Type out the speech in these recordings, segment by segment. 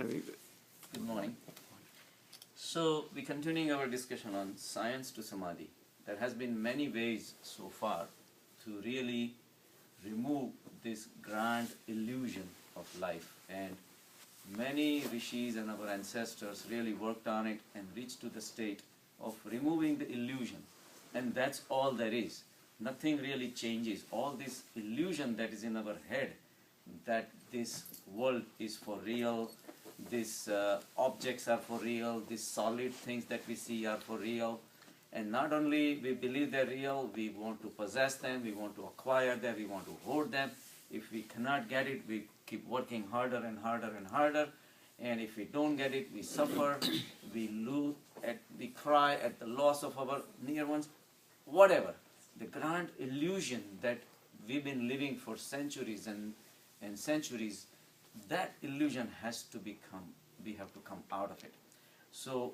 Very good. Good morning. So, we're continuing our discussion on science to Samadhi. There has been many ways so far to really remove this grand illusion of life, and many rishis and our ancestors really worked on it and reached to the state of removing the illusion. And that's all there is. Nothing really changes. All this illusion that is in our head, that this world is for real, these objects are for real, these solid things that we see are for real. And not only we believe they're real, we want to possess them, we want to acquire them, we want to hoard them. If we cannot get it, we keep working harder and harder and harder. And if we don't get it, we suffer, we lose, we cry at the loss of our near ones, whatever. The grand illusion that we've been living for centuries and centuries, that illusion has to become, we have to come out of it. So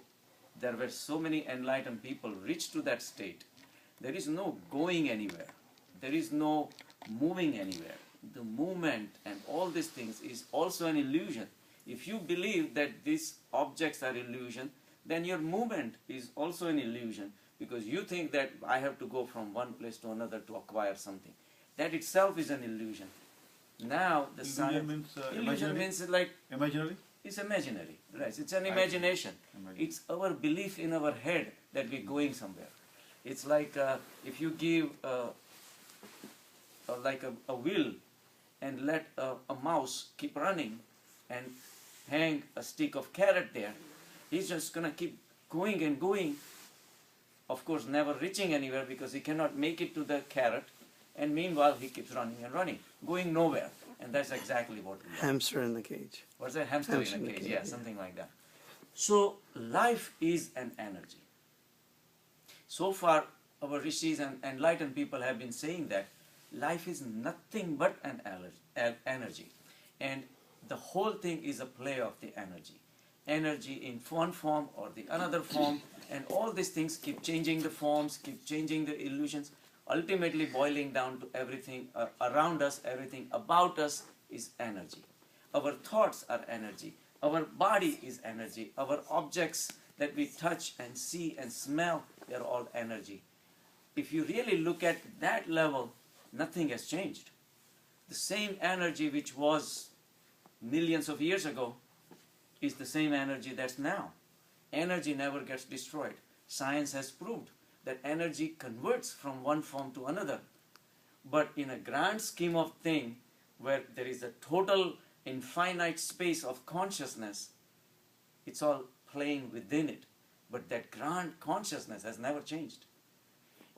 there were so many enlightened people reached to that state. There is no going anywhere. There is no moving anywhere. The movement and all these things is also an illusion. If you believe that these objects are illusion, then your movement is also an illusion, because you think that I have to go from one place to another to acquire something. That itself is an illusion. Now the science, illusion means like imaginary. It's imaginary, right? It's an imagination. It's our belief in our head that we're going somewhere. It's like if you give like a wheel and let a mouse keep running and hang a stick of carrot there, he's just gonna keep going and going. Of course, never reaching anywhere because he cannot make it to the carrot. And meanwhile, he keeps running and running, going nowhere. And that's exactly what we are. Hamster in the cage. What's that? Hamster in a cage, yeah, something like that. So, life is an energy. So far, our rishis and enlightened people have been saying that life is nothing but an energy. And the whole thing is a play of the energy. Energy in one form or the another form, and all these things keep changing the forms, keep changing the illusions, ultimately boiling down to everything around us, everything about us is energy. Our thoughts are energy. Our body is energy. Our objects that we touch and see and smell, they're all energy. If you really look at that level, nothing has changed. The same energy which was millions of years ago is the same energy that's now. Energy never gets destroyed. Science has proved that energy converts from one form to another. But in a grand scheme of thing, where there is a total infinite space of consciousness, it's all playing within it. But that grand consciousness has never changed.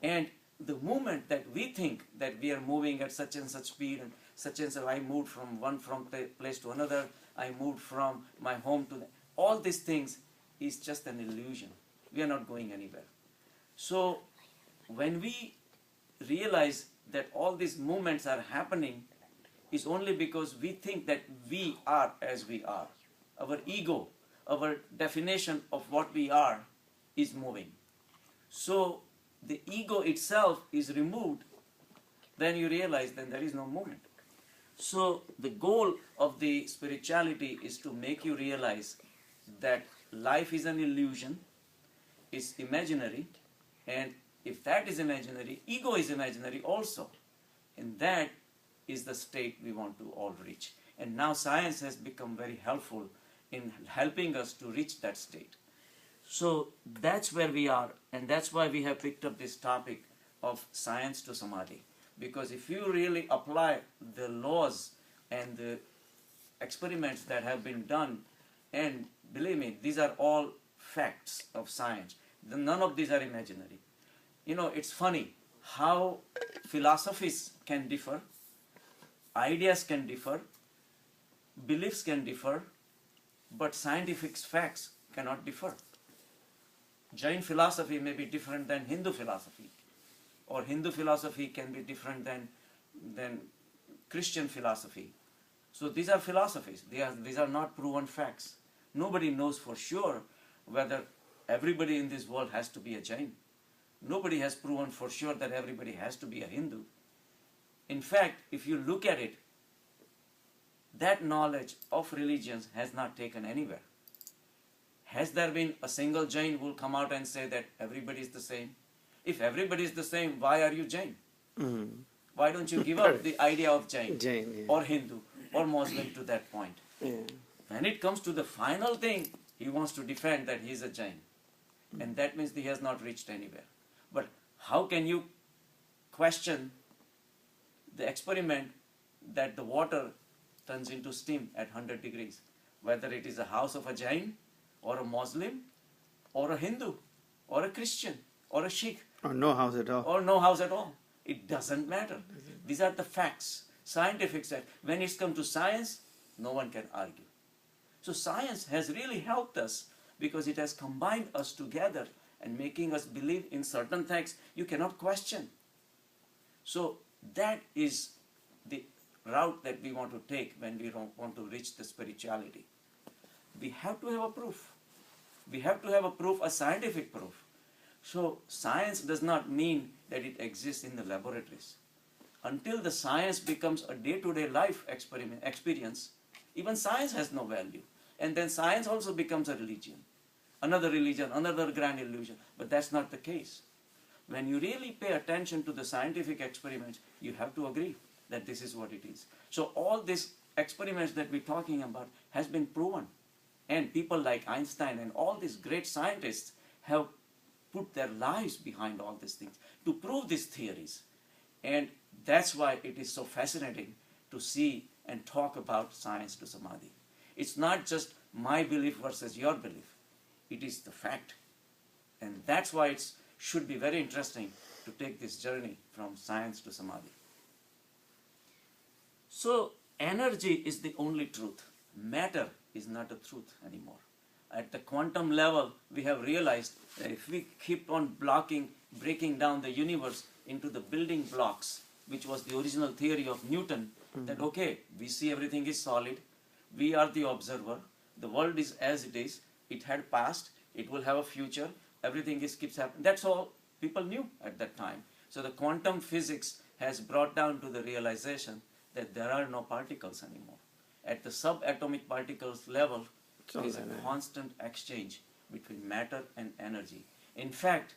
And the moment that we think that we are moving at such and such speed, and such I moved from one place to another, I moved from my home to all these things is just an illusion. We are not going anywhere. So when we realize that all these movements are happening, is only because we think that we are as we are. Our ego, our definition of what we are is moving. So the ego itself is removed, then you realize then there is no movement. So the goal of the spirituality is to make you realize that life is an illusion, is imaginary, and if that is imaginary, ego is imaginary also. And that is the state we want to all reach. And now science has become very helpful in helping us to reach that state. So that's where we are, and that's why we have picked up this topic of science to Samadhi. Because if you really apply the laws and the experiments that have been done, and believe me, these are all facts of science. None of these are imaginary. You know, it's funny how philosophies can differ, ideas can differ, beliefs can differ, but scientific facts cannot differ. Jain philosophy may be different than Hindu philosophy, or Hindu philosophy can be different than Christian philosophy. So these are philosophies. These are not proven facts. Nobody knows for sure whether everybody in this world has to be a Jain. Nobody has proven for sure that everybody has to be a Hindu. In fact, if you look at it, that knowledge of religions has not taken anywhere. Has there been a single Jain who will come out and say that everybody is the same? If everybody is the same, why are you Jain? Why don't you give up the idea of Jain, or Hindu or Muslim to that point? When it comes to the final thing, he wants to defend that he is a Jain. And that means he has not reached anywhere. But how can you question the experiment that the water turns into steam at 100 degrees? Whether it is a house of a Jain, or a Muslim, or a Hindu, or a Christian, or a Sikh. Or no house at all. Or no house at all. It doesn't matter. These are the facts, scientific facts. When it's come to science, no one can argue. So science has really helped us because it has combined us together and making us believe in certain facts you cannot question. So that is the route that we want to take when we want to reach the spirituality. We have to have a proof. We have to have a proof, a scientific proof. So science does not mean that it exists in the laboratories. Until the science becomes a day-to-day life experience, even science has no value. And then science also becomes a religion, another grand illusion. But that's not the case. When you really pay attention to the scientific experiments, you have to agree that this is what it is. So all these experiments that we're talking about has been proven. And people like Einstein and all these great scientists have put their lives behind all these things to prove these theories. And that's why it is so fascinating to see and talk about science to Samadhi. It's not just my belief versus your belief. It is the fact. And that's why it should be very interesting to take this journey from science to Samadhi. So energy is the only truth. Matter is not a truth anymore. At the quantum level, we have realized that if we keep on breaking down the universe into the building blocks, which was the original theory of Newton, that okay, we see everything is solid, we are the observer, the world is as it is, it had past, it will have a future, everything keeps happening. That's all people knew at that time. So the quantum physics has brought down to the realization that there are no particles anymore. At the subatomic particles level, there is a constant exchange between matter and energy. In fact,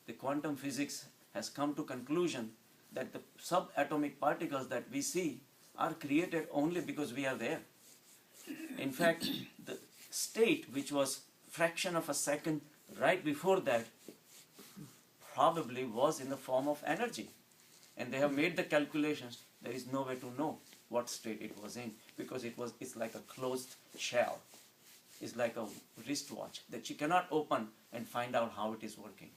the quantum physics has come to conclusion that the subatomic particles that we see are created only because we are there. In fact, the state which was fraction of a second right before that probably was in the form of energy. And they have made the calculations. There is no way to know what state it was in because it's like a closed shell. It's like a wristwatch that you cannot open and find out how it is working.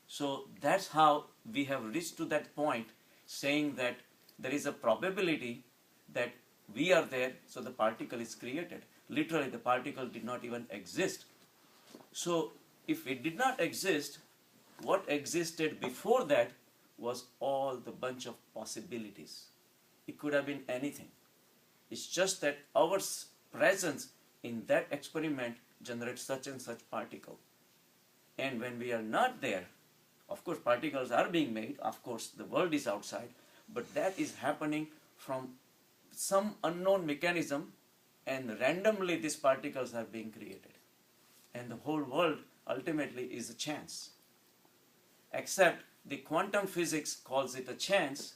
So that's how we have reached to that point, saying that there is a probability that we are there, so the particle is created. Literally, the particle did not even exist. So if it did not exist, what existed before that was all the bunch of possibilities. It could have been anything. It's just that our presence in that experiment generates such and such particle. And when we are not there, of course particles are being made, of course the world is outside, but that is happening from some unknown mechanism, and randomly these particles are being created. And the whole world ultimately is a chance. Except the quantum physics calls it a chance.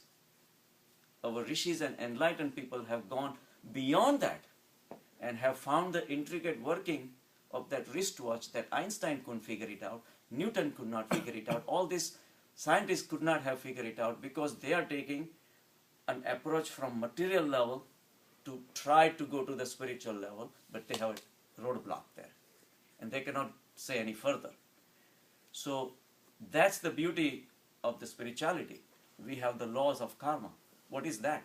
Our rishis and enlightened people have gone beyond that and have found the intricate working of that wristwatch that Einstein couldn't figure it out, Newton could not figure it out, all these scientists could not have figured it out because they are taking an approach from material level to try to go to the spiritual level, but they have a roadblock there and they cannot say any further. So that's the beauty of the spirituality. We have the laws of karma. What is that?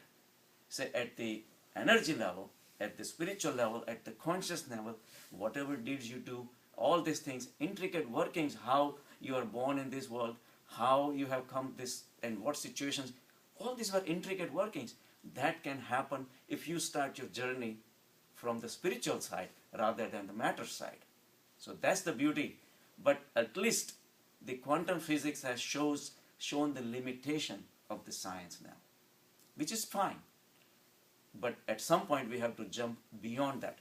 Say at the energy level, at the spiritual level, at the conscious level, whatever deeds you do, all these things, intricate workings, how you are born in this world, how you have come this, and what situations, all these are intricate workings. That can happen if you start your journey from the spiritual side rather than the matter side. So that's the beauty. But at least the quantum physics has shown the limitation of the science now, which is fine. But at some point we have to jump beyond that.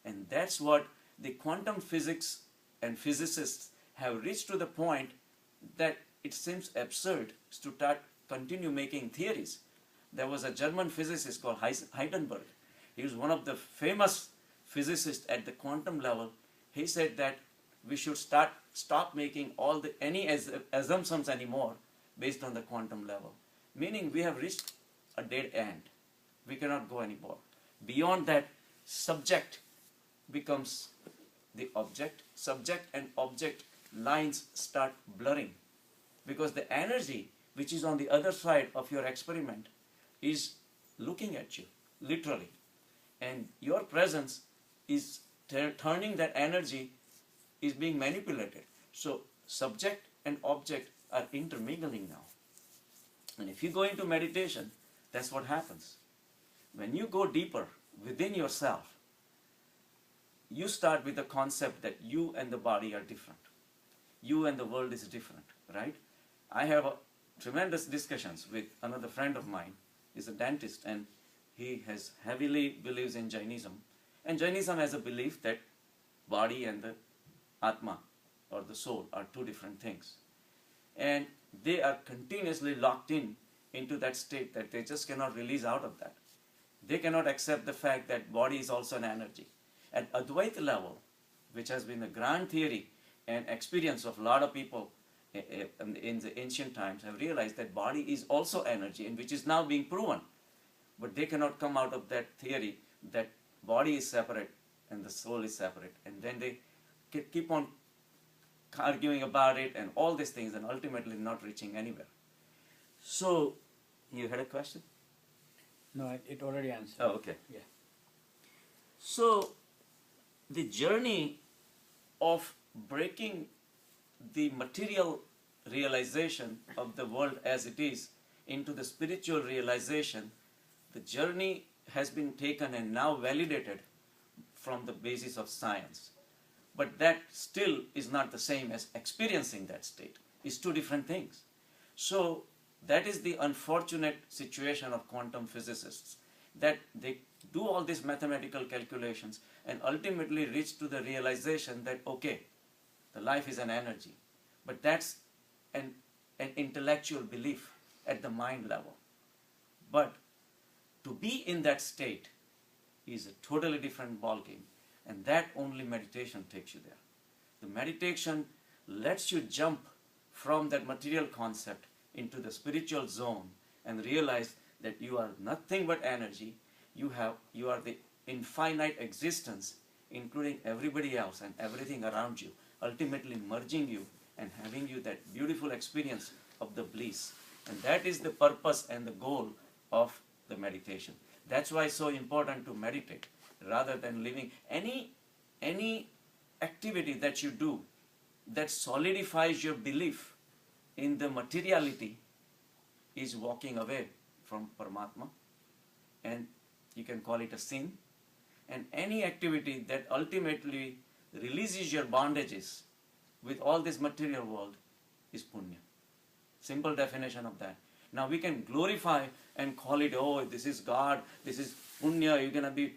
And that's what the quantum physics and physicists have reached to the point that it seems absurd to continue making theories. There was a German physicist called Heisenberg. He was one of the famous physicists at the quantum level. He said that we should stop making any assumptions anymore based on the quantum level. Meaning we have reached a dead end. We cannot go anymore. Beyond that, subject becomes the object. Subject and object lines start blurring, because the energy which is on the other side of your experiment is looking at you, literally. And your presence is turning that energy, is being manipulated. So subject and object are intermingling now. And if you go into meditation, that's what happens. When you go deeper within yourself, you start with the concept that you and the body are different. You and the world is different, right? I have tremendous discussions with another friend of mine. He's a dentist, and he has heavily believes in Jainism. And Jainism has a belief that body and the Atma, or the soul, are two different things. And they are continuously locked into that state that they just cannot release out of that. They cannot accept the fact that body is also an energy. At Advaita level, which has been a grand theory and experience of a lot of people in the ancient times, have realized that body is also energy, and which is now being proven. But they cannot come out of that theory that body is separate and the soul is separate. And then they keep on arguing about it and all these things, and ultimately not reaching anywhere. So, you had a question? No, it already answered. Oh, okay. Yeah. So, the journey of breaking the material realization of the world as it is into the spiritual realization, the journey has been taken and now validated from the basis of science. But that still is not the same as experiencing that state. It's two different things. So that is the unfortunate situation of quantum physicists, that they do all these mathematical calculations and ultimately reach to the realization that, okay, the life is an energy. But that's an intellectual belief at the mind level. But to be in that state is a totally different ballgame. And that only meditation takes you there. The meditation lets you jump from that material concept into the spiritual zone and realize that you are nothing but energy. You are the infinite existence, including everybody else and everything around you, ultimately merging you and having you that beautiful experience of the bliss. And that is the purpose and the goal of the meditation. That's why it's so important to meditate, rather than living any activity that you do that solidifies your belief in the materiality is walking away from Paramatma, and you can call it a sin. And any activity that ultimately releases your bondages with all this material world is punya. Simple definition of that. Now we can glorify and call it, oh, this is God, this is punya, you're gonna be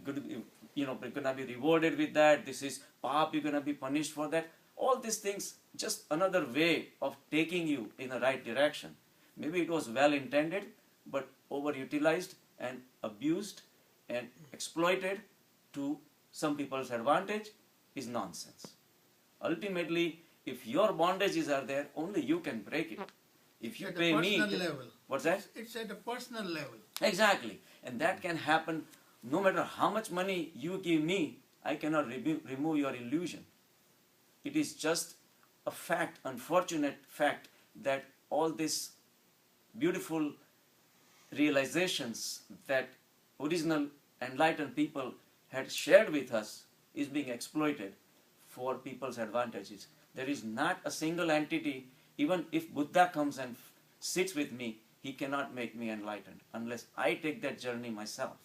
good, you're gonna be rewarded with that. This is pap, you're gonna be punished for that. All these things, just another way of taking you in the right direction. Maybe it was well intended, but overutilized and abused and exploited to some people's advantage is nonsense. Ultimately, if your bondages are there, only you can break it. If you pay me, level. What's that? It's at a personal level. Exactly, and that can happen no matter how much money you give me. I cannot remove your illusion. It is just a fact, unfortunate fact, that all these beautiful realizations that original enlightened people had shared with us is being exploited for people's advantages. There is not a single entity, even if Buddha comes and sits with me, he cannot make me enlightened unless I take that journey myself.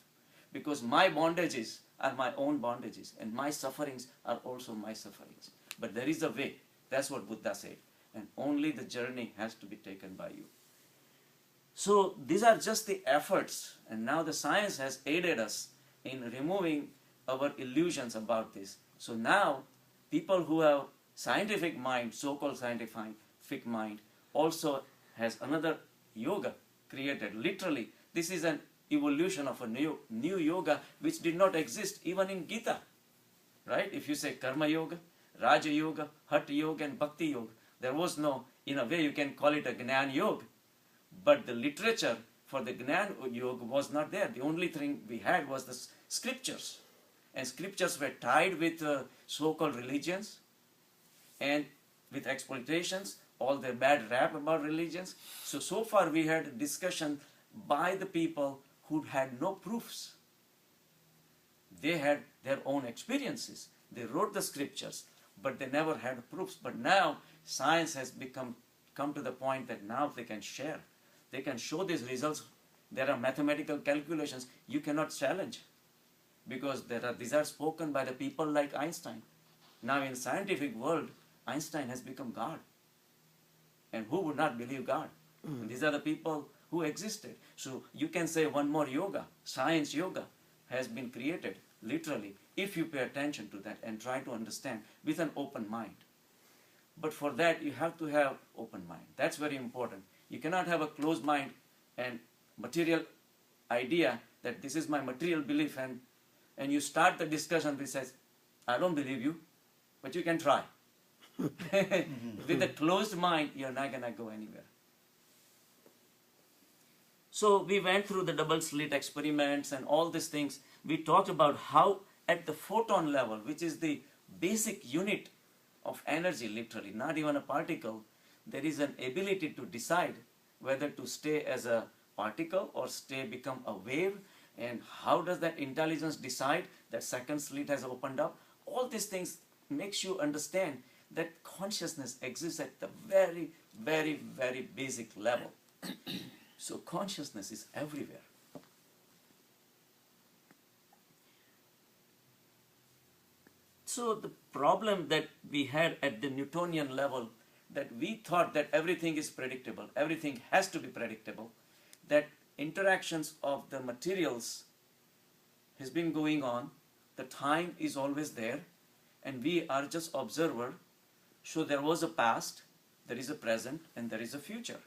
Because my bondages are my own bondages, and my sufferings are also my sufferings. But there is a way. That's what Buddha said. And only the journey has to be taken by you. So these are just the efforts, and now the science has aided us in removing our illusions about this. So now people who have scientific mind, so-called scientific mind, also has another yoga created. Literally, this is an evolution of a new yoga which did not exist even in Gita. Right? If you say karma yoga, raja yoga, hatha yoga and bhakti yoga, there was no, in a way you can call it a Gnan yoga. But the literature for the Gnan yoga was not there. The only thing we had was the scriptures. And scriptures were tied with so-called religions and with exploitations, all the bad rap about religions. So far we had a discussion by the people who had no proofs. They had their own experiences. They wrote the scriptures, but they never had proofs. But now science has come to the point that now they can share. They can show these results. There are mathematical calculations you cannot challenge, because these are spoken by the people like Einstein. Now in the scientific world, Einstein has become God. And who would not believe God? These are the people who existed. So you can say one more yoga, science yoga, has been created, literally, if you pay attention to that and try to understand with an open mind. But for that, you have to have open mind. That's very important. You cannot have a closed mind and material idea that this is my material belief, and you start the discussion which says, I don't believe you, but you can try. With a closed mind, you're not going to go anywhere. So we went through the double slit experiments and all these things. We talked about how at the photon level, which is the basic unit of energy, literally, not even a particle, there is an ability to decide whether to stay as a particle or become a wave. And how does that intelligence decide that second slit has opened up? All these things makes you understand that consciousness exists at the very, very, very basic level. So consciousness is everywhere. So the problem that we had at the Newtonian level, that we thought that everything is predictable, everything has to be predictable, that interactions of the materials has been going on, the time is always there, and we are just observer. So there was a past, there is a present, and there is a future.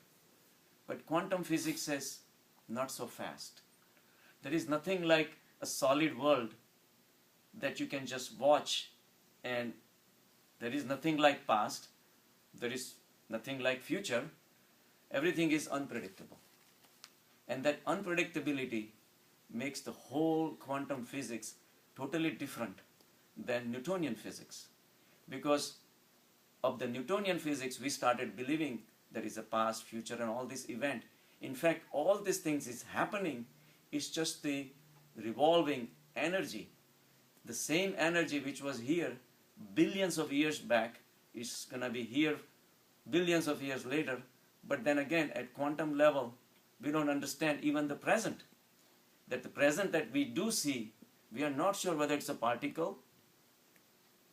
But quantum physics says, not so fast. There is nothing like a solid world that you can just watch, and there is nothing like past, there is nothing like future. Everything is unpredictable. And that unpredictability makes the whole quantum physics totally different than Newtonian physics. Because of the Newtonian physics, we started believing there is a past, future, and all this event. In fact, all these things is happening is just the revolving energy. The same energy which was here billions of years back is going to be here billions of years later. But then again, at quantum level, we don't understand even the present. That the present that we do see, we are not sure whether it's a particle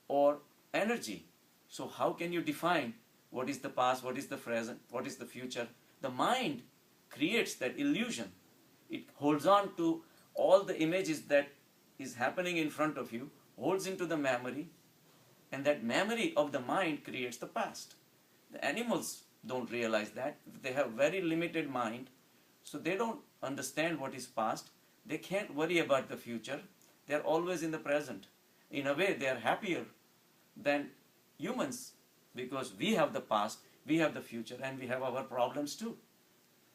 or energy. So how can you define what is the past, what is the present, what is the future? The mind creates that illusion. It holds on to all the images that is happening in front of you, holds into the memory, and that memory of the mind creates the past. The animals don't realize that. They have very limited mind, so they don't understand what is past. They can't worry about the future. They are always in the present. In a way, they are happier than humans, because we have the past, we have the future, and we have our problems too.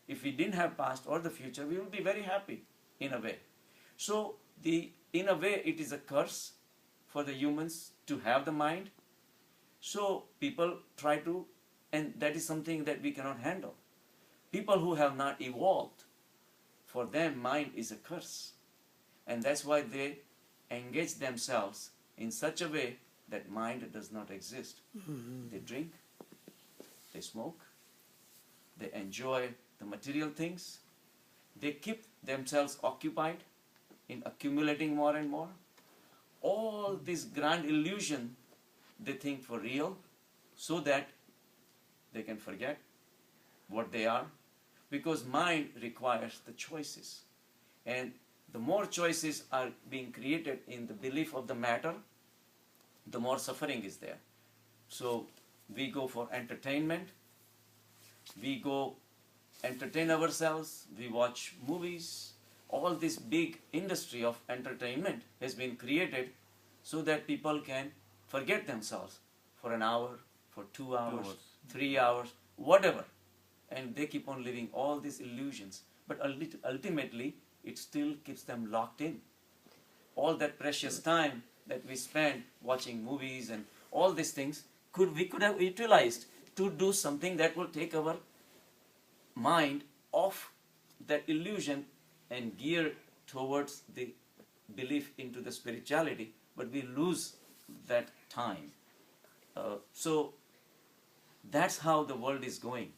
If we didn't have past or the future, we would be very happy in a way. So in a way, it is a curse for the humans to have the mind. So people try to, and that is something that we cannot handle. People who have not evolved, for them mind is a curse. And that's why they engage themselves in such a way that mind does not exist. They drink, they smoke, they enjoy the material things, they keep themselves occupied in accumulating more and more. All this grand illusion they think for real, so that they can forget what they are. because mind requires the choices. And the more choices are being created in the belief of the matter, the more suffering is there. So we go for entertainment, we go entertain ourselves, we watch movies. All this big industry of entertainment has been created so that people can forget themselves for an hour, for 2 hours, 3 hours, whatever. And they keep on living all these illusions. But ultimately, it still keeps them locked in. All that precious time that we spend watching movies and all these things, we could have utilized to do something that will take our mind off that illusion and gear towards the belief into the spirituality, but we lose that time. So that's how the world is going.